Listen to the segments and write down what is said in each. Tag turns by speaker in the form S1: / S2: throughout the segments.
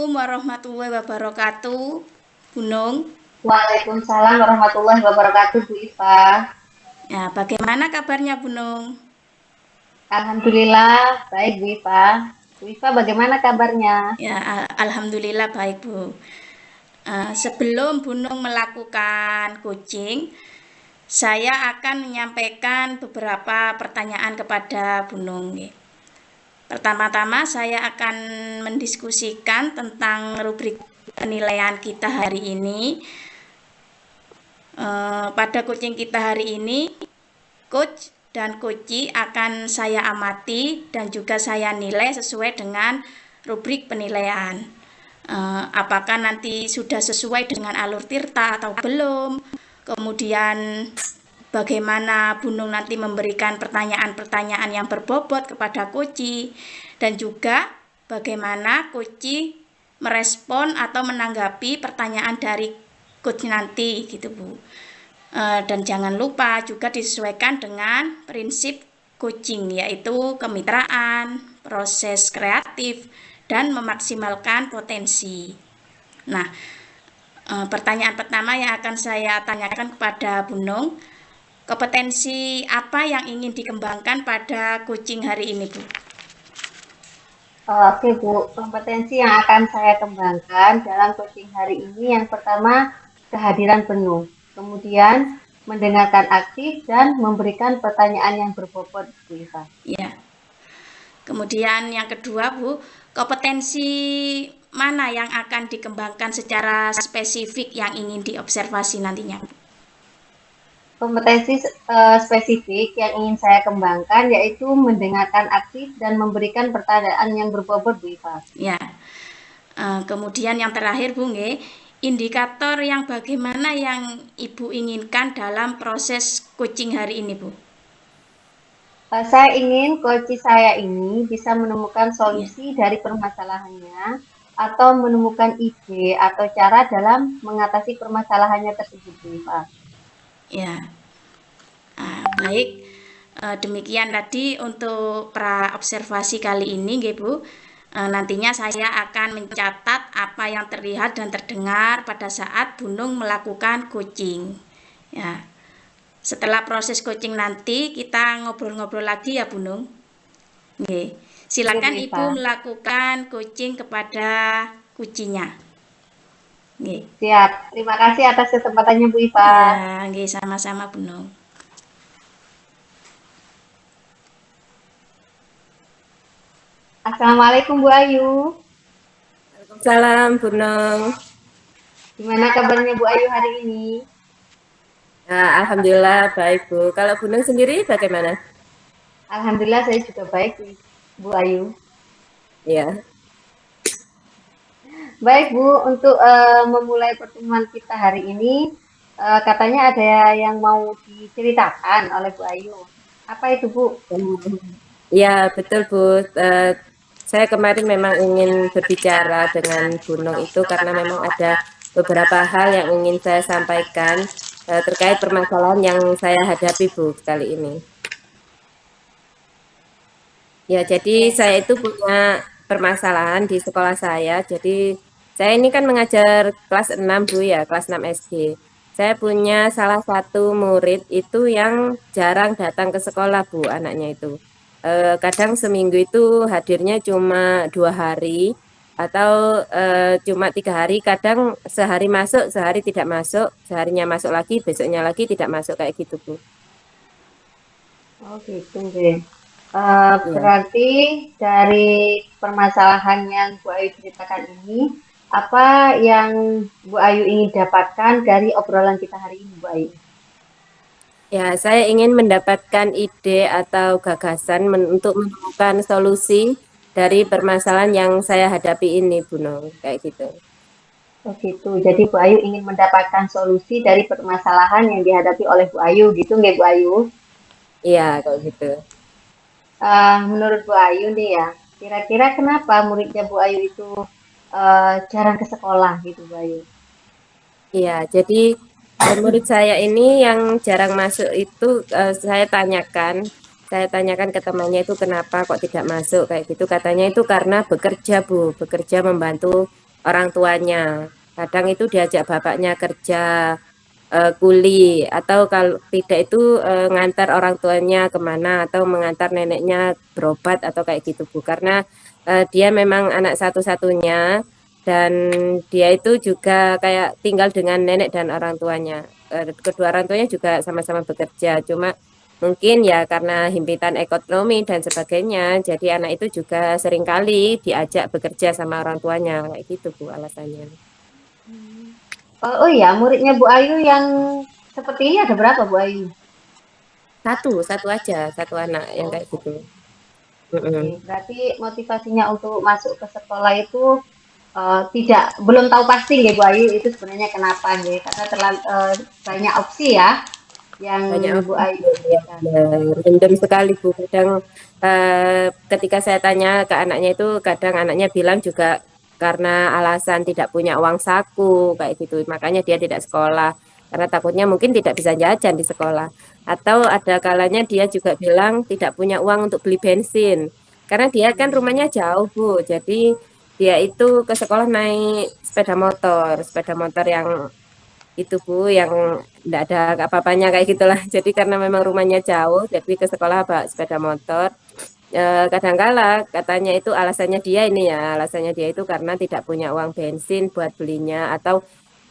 S1: Assalamualaikum warahmatullahi wabarakatuh, Gunung.
S2: Waalaikumsalam warahmatullahi wabarakatuh, Bu Iva.
S1: Ya, bagaimana kabarnya, Gunung?
S2: Alhamdulillah, baik Bu Iva. Bu Iva, bagaimana kabarnya?
S1: Ya, alhamdulillah baik, Bu. Sebelum Gunung melakukan coaching, saya akan menyampaikan beberapa pertanyaan kepada Gunung. Pertama-tama saya akan mendiskusikan tentang rubrik penilaian kita hari ini. Pada coaching kita hari ini, coach dan coachi akan saya amati dan juga saya nilai sesuai dengan rubrik penilaian. Apakah nanti sudah sesuai dengan alur tirta atau belum? Kemudian bagaimana Bunung nanti memberikan pertanyaan-pertanyaan yang berbobot kepada coachi, dan juga bagaimana coachi merespon atau menanggapi pertanyaan dari coach nanti gitu, Bu. Dan jangan lupa juga disesuaikan dengan prinsip coaching, yaitu kemitraan, proses kreatif, dan memaksimalkan potensi. Nah, pertanyaan pertama yang akan saya tanyakan kepada Bunung, kompetensi apa yang ingin dikembangkan pada coaching hari ini, Bu?
S2: Oke Bu, kompetensi yang akan saya kembangkan dalam coaching hari ini yang pertama kehadiran penuh, kemudian mendengarkan aktif dan memberikan pertanyaan yang berbobot, Bu Iva.
S1: Ya. Kemudian yang kedua, Bu, kompetensi mana yang akan dikembangkan secara spesifik yang ingin diobservasi nantinya, Bu?
S2: Kompetensi spesifik yang ingin saya kembangkan yaitu mendengarkan aktif dan memberikan pertanyaan yang berbobot, Bu Iva.
S1: Ya. Kemudian yang terakhir, Bu, indikator yang bagaimana yang Ibu inginkan dalam proses coaching hari ini, Bu?
S2: Saya ingin coach saya ini bisa menemukan
S1: Ya.
S2: solusi dari permasalahannya atau menemukan ide atau cara dalam mengatasi permasalahannya tersebut, Bu Iva.
S1: Ya. Baik. Demikian tadi untuk pra observasi kali ini, Bu. Nantinya saya akan mencatat apa yang terlihat dan terdengar pada saat Bunung melakukan coaching. Ya. Setelah proses coaching nanti kita ngobrol-ngobrol lagi ya, Bunung. Oke.
S2: Oke, Bu
S1: Silakan
S2: Iva.
S1: Ibu melakukan coaching kepada kucinya. Oke.
S2: Siap. Terima kasih atas kesempatannya, Bu Iva.
S1: Ya, oke, sama-sama, Bunung.
S2: Assalamualaikum, Bu Ayu.
S3: Salam, Bu Nong.
S2: Gimana kabarnya Bu Ayu hari ini?
S3: Nah, Alhamdulillah baik, Bu. Kalau Bu Nong sendiri bagaimana?
S2: Alhamdulillah saya juga baik, Bu Ayu.
S3: Ya,
S2: Baik Bu, untuk memulai pertemuan kita hari ini, katanya ada yang mau diceritakan oleh Bu Ayu. Apa itu Bu?
S3: ya betul, Bu. Saya kemarin memang ingin berbicara dengan Bu Nong itu karena memang ada beberapa hal yang ingin saya sampaikan terkait permasalahan yang saya hadapi, Bu, kali ini. Ya, jadi saya itu punya permasalahan di sekolah saya. Jadi saya ini kan mengajar kelas 6, Bu, ya, kelas 6 SD. Saya punya salah satu murid itu yang jarang datang ke sekolah, Bu, anaknya itu. Kadang seminggu itu hadirnya cuma 2 hari atau cuma 3 hari. Kadang sehari masuk, sehari tidak masuk, seharinya masuk lagi, besoknya lagi tidak masuk kayak gitu, Bu.
S2: Oh gitu deh.
S3: Ya.
S2: Berarti dari permasalahan yang Bu Ayu ceritakan ini, apa yang Bu Ayu ingin dapatkan dari obrolan kita hari ini, Bu Ayu?
S3: Ya, saya ingin mendapatkan ide atau gagasan untuk menemukan solusi dari permasalahan yang saya hadapi ini, Bu Nong, kayak gitu.
S2: Oh gitu. Jadi Bu Ayu ingin mendapatkan solusi dari permasalahan yang dihadapi oleh Bu Ayu, gitu nggak Bu Ayu?
S3: Iya, kayak gitu.
S2: Menurut Bu Ayu nih ya, kira-kira kenapa muridnya Bu Ayu itu jarang ke sekolah gitu Bu Ayu?
S3: Iya, jadi murid saya ini yang jarang masuk itu saya tanyakan ke temannya itu kenapa kok tidak masuk kayak gitu. Katanya itu karena bekerja, Bu, bekerja membantu orang tuanya. Kadang itu diajak bapaknya kerja kuli, atau kalau tidak itu ngantar orang tuanya kemana, atau mengantar neneknya berobat atau kayak gitu Bu. Karena dia memang anak satu-satunya, dan dia itu juga kayak tinggal dengan nenek dan orang tuanya. Kedua orang tuanya juga sama-sama bekerja, cuma mungkin ya karena himpitan ekonomi dan sebagainya, jadi anak itu juga seringkali diajak bekerja sama orang tuanya, kayak gitu Bu alasannya.
S2: Oh iya, muridnya Bu Ayu yang seperti ini ada berapa Bu Ayu?
S3: Satu aja, satu anak yang
S2: Oh,
S3: kayak gitu.
S2: oke.
S3: Mm-mm.
S2: Berarti motivasinya untuk masuk ke sekolah itu tidak belum tahu pasti ya Bu Ayu itu sebenarnya kenapa ya? Karena terlalu banyak opsi ya yang
S3: Banyak
S2: Bu
S3: opsi
S2: Ayu
S3: ya,
S2: berikan.
S3: ya, random sekali Bu. Kadang ketika saya tanya ke anaknya itu, kadang anaknya bilang juga karena alasan tidak punya uang saku kayak gitu, makanya dia tidak sekolah karena takutnya mungkin tidak bisa jajan di sekolah. Atau ada kalanya dia juga bilang tidak punya uang untuk beli bensin karena dia kan rumahnya jauh Bu. Jadi dia itu ke sekolah naik sepeda motor yang itu Bu, yang enggak ada apa-apanya kayak gitulah. Jadi karena memang rumahnya jauh, jadi ke sekolah bawa sepeda motor. Kadangkala katanya itu alasannya dia ini ya, alasannya dia itu karena tidak punya uang bensin buat belinya, atau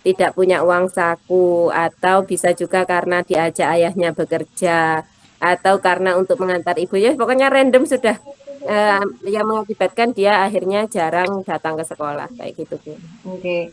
S3: tidak punya uang saku, atau bisa juga karena diajak ayahnya bekerja, atau karena untuk mengantar ibunya. Pokoknya random sudah, eh, yang mengakibatkan dia akhirnya jarang datang ke sekolah kayak gitu Bu.
S2: Oke.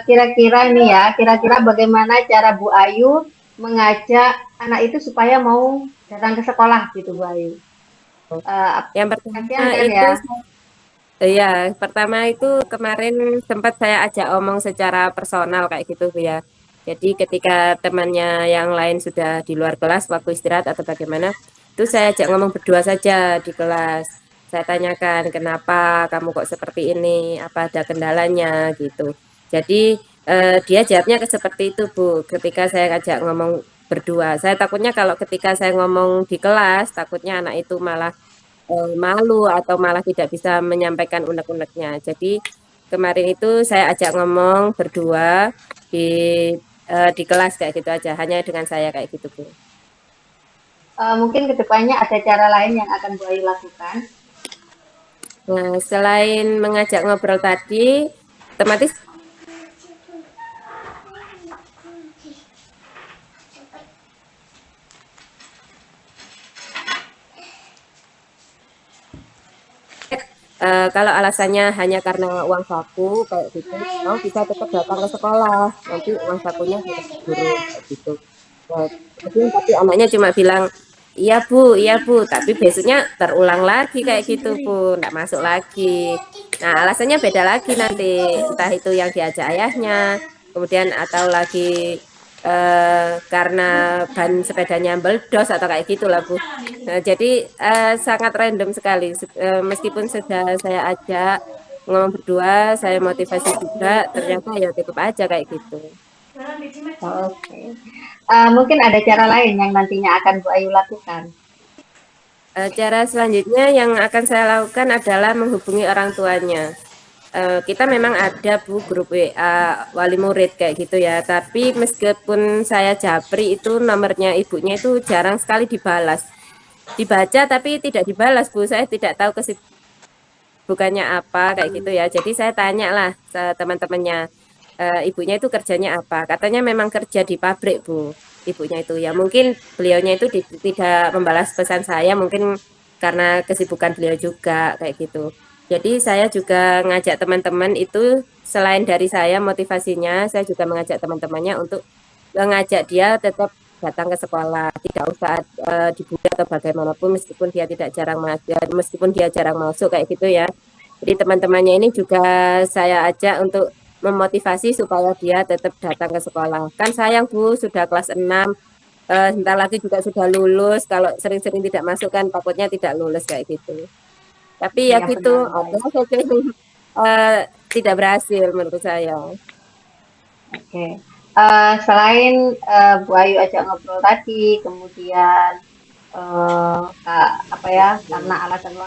S2: Kira-kira ini ya, kira-kira bagaimana cara Bu Ayu mengajak anak itu supaya mau datang ke sekolah gitu Bu Ayu? Eh,
S3: Yang pertama
S2: kasihan kan
S3: itu
S2: ya?
S3: iya, pertama itu kemarin sempat saya ajak omong secara personal kayak gitu Bu ya. Jadi ketika temannya yang lain sudah di luar kelas waktu istirahat atau bagaimana, itu saya ajak ngomong berdua saja di kelas. Saya tanyakan kenapa kamu kok seperti ini, apa ada kendalanya gitu. Jadi dia jawabnya seperti itu Bu. Ketika saya ajak ngomong berdua, saya takutnya kalau ketika saya ngomong di kelas, takutnya anak itu malah malu atau malah tidak bisa menyampaikan unek-uneknya. Jadi kemarin itu saya ajak ngomong berdua di di kelas kayak gitu aja, hanya dengan saya kayak gitu Bu.
S2: Mungkin kedepannya ada cara lain yang akan Bu Ayu lakukan.
S3: Nah, selain mengajak ngobrol tadi, otomatis kalau alasannya hanya karena uang saku kayak gitu, mau bisa tetap datang ke sekolah, nanti uang sakunya tetap guru kayak gitu. Nah, tapi anaknya cuma bilang, iya Bu, tapi besoknya terulang lagi kayak gitu Bu, nggak masuk lagi. Nah, alasannya beda lagi nanti, entah itu yang diajak ayahnya, kemudian atau lagi karena ban sepedanya meledos atau kayak gitulah Bu. Nah, jadi sangat random sekali. Meskipun sudah saya ajak ngomong berdua, saya motivasi juga, ternyata ya tetap aja kayak gitu.
S2: Oke. Mungkin ada cara lain yang nantinya akan Bu Ayu lakukan.
S3: Cara selanjutnya yang akan saya lakukan adalah menghubungi orang tuanya. Kita memang ada Bu grup WA wali murid kayak gitu ya, tapi meskipun saya japri itu nomornya ibunya itu jarang sekali dibalas. Dibaca tapi tidak dibalas Bu, saya tidak tahu bukannya apa kayak gitu ya. Jadi saya tanya lah ke teman-temannya, ibunya itu kerjanya apa? Katanya memang kerja di pabrik Bu, ibunya itu. Ya mungkin beliaunya itu tidak membalas pesan saya, mungkin karena kesibukan beliau juga kayak gitu. Jadi saya juga ngajak teman-teman itu, selain dari saya motivasinya, saya juga mengajak teman-temannya untuk mengajak dia tetap datang ke sekolah, tidak usah dibully atau bagaimanapun, meskipun dia tidak jarang masuk, meskipun dia jarang masuk kayak gitu ya. Jadi teman-temannya ini juga saya ajak untuk memotivasi supaya dia tetap datang ke sekolah. Kan sayang Bu, sudah kelas 6, sebentar lagi juga sudah lulus. Kalau sering-sering tidak masuk kan takutnya tidak lulus kayak gitu. Tapi ya
S2: Iya
S3: gitu,
S2: benar Bu
S3: ada
S2: Ayu.
S3: saja yang tidak berhasil menurut saya.
S2: Oke. Selain Bu Ayu ajak ngobrol tadi, kemudian apa ya, karena alasan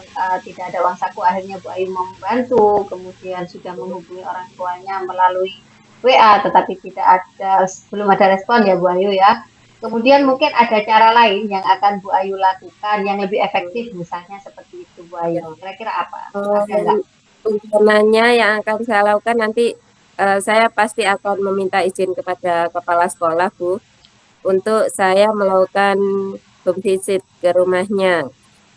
S2: tidak ada uang saku, akhirnya Bu Ayu mau membantu, kemudian sudah menghubungi orang tuanya melalui WA, tetapi belum ada respon ya Bu Ayu ya. Kemudian mungkin ada cara lain yang akan Bu Ayu lakukan yang lebih efektif, misalnya seperti itu Bu Ayu. Kira-kira apa? Ada nggak?
S3: Rencananya yang akan saya lakukan nanti, saya pasti akan meminta izin kepada kepala sekolah, Bu, untuk saya melakukan home visit ke rumahnya.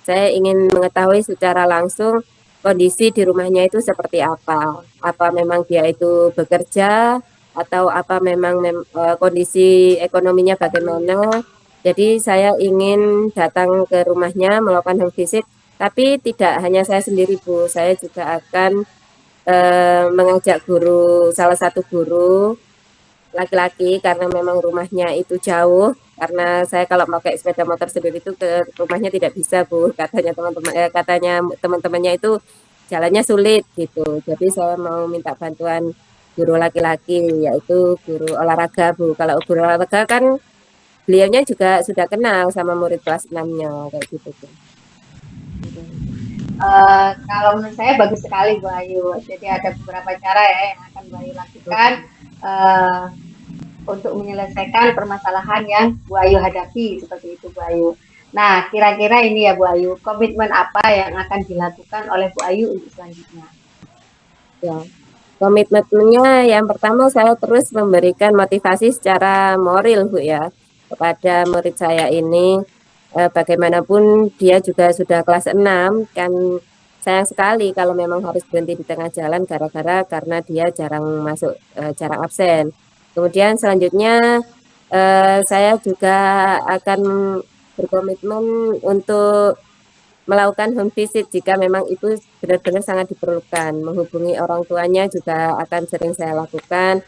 S3: Saya ingin mengetahui secara langsung kondisi di rumahnya itu seperti apa. Apa memang dia itu bekerja atau apa memang kondisi ekonominya bagaimana. Jadi saya ingin datang ke rumahnya melakukan home visit, tapi tidak hanya saya sendiri, Bu. Saya juga akan mengajak salah satu guru laki-laki karena memang rumahnya itu jauh. Karena saya kalau pakai sepeda motor sendiri itu ke rumahnya tidak bisa, Bu. Katanya teman-temannya itu jalannya sulit gitu. Jadi saya mau minta bantuan guru laki-laki yaitu guru olahraga, Bu. Kalau guru olahraga kan beliaunya juga sudah kenal sama murid kelas 6-nya kayak gitu, Bu.
S2: Kalau menurut saya bagus sekali Bu Ayu. Jadi ada beberapa cara ya yang akan Bu Ayu lakukan uh, untuk menyelesaikan permasalahan yang Bu Ayu hadapi, seperti itu Bu Ayu. Nah, kira-kira ini ya Bu Ayu, komitmen apa yang akan dilakukan oleh Bu Ayu untuk selanjutnya?
S3: Ya, komitmennya yang pertama saya terus memberikan motivasi secara moral, Bu ya, kepada murid saya ini. Bagaimanapun dia juga sudah kelas 6, kan sayang sekali kalau memang harus berhenti di tengah jalan karena dia jarang absen. Kemudian selanjutnya saya juga akan berkomitmen untuk melakukan home visit jika memang itu benar-benar sangat diperlukan. Menghubungi orang tuanya juga akan sering saya lakukan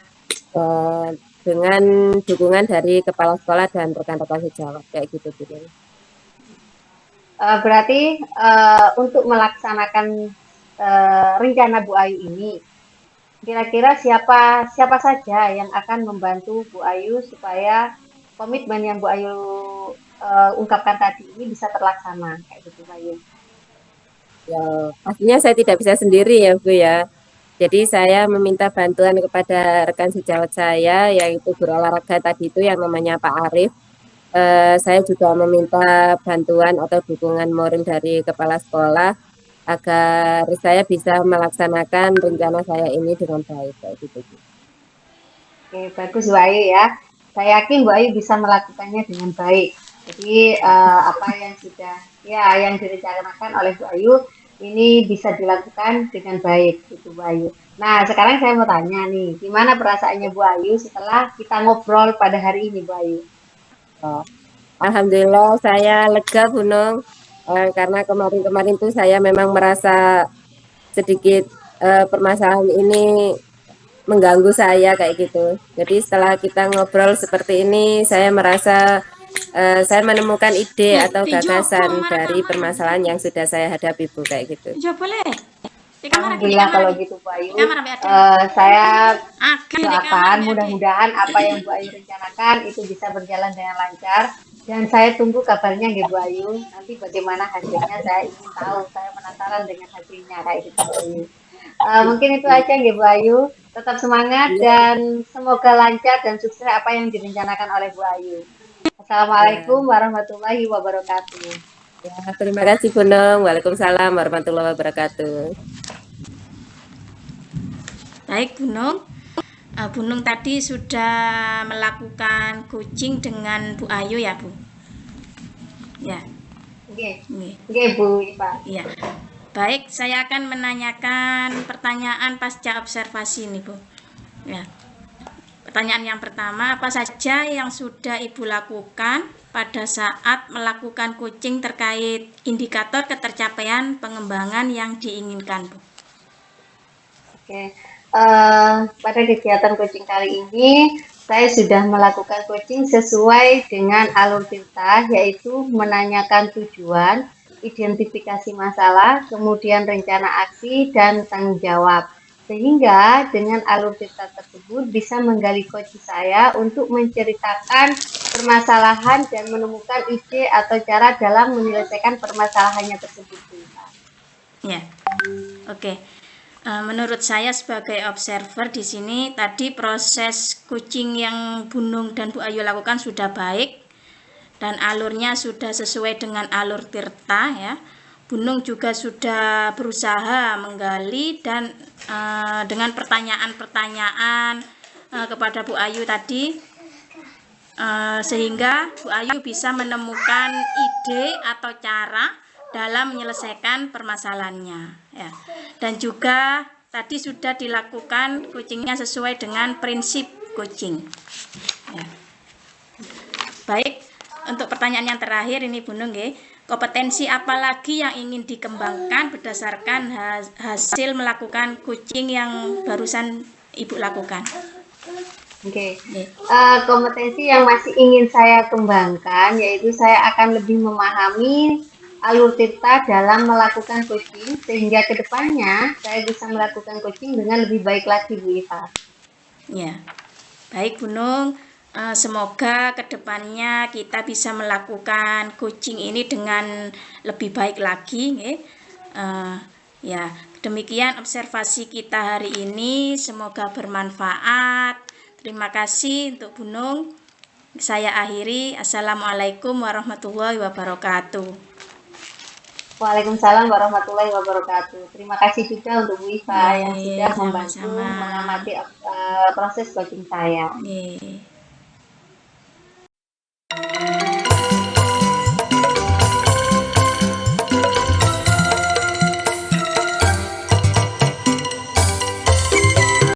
S3: eh, dengan dukungan dari kepala sekolah dan rekan-rekan sejawat kayak gitu, Bu.
S2: Berarti untuk melaksanakan rencana Bu Ayu ini, kira-kira siapa saja yang akan membantu Bu Ayu supaya komitmen yang Bu Ayu ungkapkan tadi ini bisa terlaksana kayak gitu Bu Ayu?
S3: Ya, pastinya saya tidak bisa sendiri ya, Bu ya. Jadi saya meminta bantuan kepada rekan sejawat saya, yaitu guru olahraga tadi itu yang namanya Pak Arif. Saya juga meminta bantuan atau dukungan moral dari kepala sekolah agar saya bisa melaksanakan rencana saya ini dengan baik kayak gitu, Bu.
S2: Oke, bagus Bu Ayu ya. Saya yakin Bu Ayu bisa melakukannya dengan baik. Jadi apa yang yang direncanakan oleh Bu Ayu ini bisa dilakukan dengan baik gitu Bu Ayu. Nah, sekarang saya mau tanya nih, gimana perasaannya Bu Ayu setelah kita ngobrol pada hari ini Bu Ayu?
S3: Oh, alhamdulillah saya lega, Bu Nung. Karena kemarin-kemarin tuh saya memang merasa sedikit permasalahan ini mengganggu saya kayak gitu. Jadi setelah kita ngobrol seperti ini, saya merasa saya menemukan ide
S1: Bu,
S3: atau
S1: tinjau
S3: gagasan
S1: kok marah
S3: dari
S1: kamar.
S3: permasalahan yang sudah saya hadapi, Bu, kayak gitu.
S1: Tinjau boleh. Di kamar lagi, di
S2: Alhamdulillah
S1: kamar
S2: kalau
S1: lagi.
S2: gitu Bu
S1: Di
S2: Ayu.
S1: kamar ambil adik.
S2: Saya
S1: Akan di kamar
S2: doakan
S1: ambil adik.
S2: mudah-mudahan apa yang Bu Ayu rencanakan itu bisa berjalan dengan lancar, dan saya tunggu kabarnya ya Bu Ayu. Nanti bagaimana hasilnya saya ingin tahu, saya penasaran dengan hasilnya kayak gitu Bu Ayu. Mungkin itu aja ya Bu Ayu. Tetap semangat
S3: Iya,
S2: dan semoga lancar dan sukses apa yang direncanakan oleh Bu Ayu.
S3: ya.
S2: Assalamualaikum warahmatullahi wabarakatuh.
S3: Ya, terima kasih, Bu Nung. Waalaikumsalam warahmatullahi wabarakatuh.
S1: Baik, Gunung. Gunung tadi sudah melakukan coaching dengan Bu Ayu ya, Bu? Ya,
S2: Oke,
S1: ini.
S2: oke Bu Ipa.
S1: Iya. Baik, saya akan menanyakan pertanyaan pasca observasi nih, Bu. Ya. Pertanyaan yang pertama, apa saja yang sudah Ibu lakukan pada saat melakukan coaching terkait indikator ketercapaian pengembangan yang diinginkan, Bu?
S2: Oke, pada kegiatan coaching kali ini saya sudah melakukan coaching sesuai dengan alur cerita, yaitu menanyakan tujuan, identifikasi masalah, kemudian rencana aksi, dan tanggung jawab. Sehingga dengan alur cerita tersebut bisa menggali coach saya untuk menceritakan permasalahan dan menemukan ide atau cara dalam menyelesaikan permasalahannya tersebut, Bu Iva.
S1: Ya, oke. Menurut saya sebagai observer di sini tadi proses coaching yang Bunung dan Bu Ayu lakukan sudah baik dan alurnya sudah sesuai dengan alur Tirta ya. Bunung juga sudah berusaha menggali dan dengan pertanyaan-pertanyaan kepada Bu Ayu tadi sehingga Bu Ayu bisa menemukan ide atau cara dalam menyelesaikan permasalahannya ya. Dan juga tadi sudah dilakukan coachingnya sesuai dengan prinsip coaching ya. Baik, untuk pertanyaan yang terakhir ini Bu Nung, kompetensi apa lagi yang ingin dikembangkan berdasarkan hasil melakukan coaching yang barusan Ibu lakukan?
S2: Oke, kompetensi yang masih ingin saya kembangkan yaitu saya akan lebih memahami alur Tirta dalam melakukan coaching sehingga kedepannya saya bisa melakukan coaching dengan lebih baik lagi, Bu Iva.
S1: Ya, baik Bu Nung, semoga kedepannya kita bisa melakukan coaching ini dengan lebih baik lagi. Ya, demikian observasi kita hari ini, semoga bermanfaat. Terima kasih untuk Bu Nung. Saya akhiri. Assalamualaikum warahmatullahi wabarakatuh.
S2: Waalaikumsalam warahmatullahi wabarakatuh. Terima kasih juga untuk Bu Iva yang sudah membantu
S1: sama-sama
S2: mengamati proses coaching saya.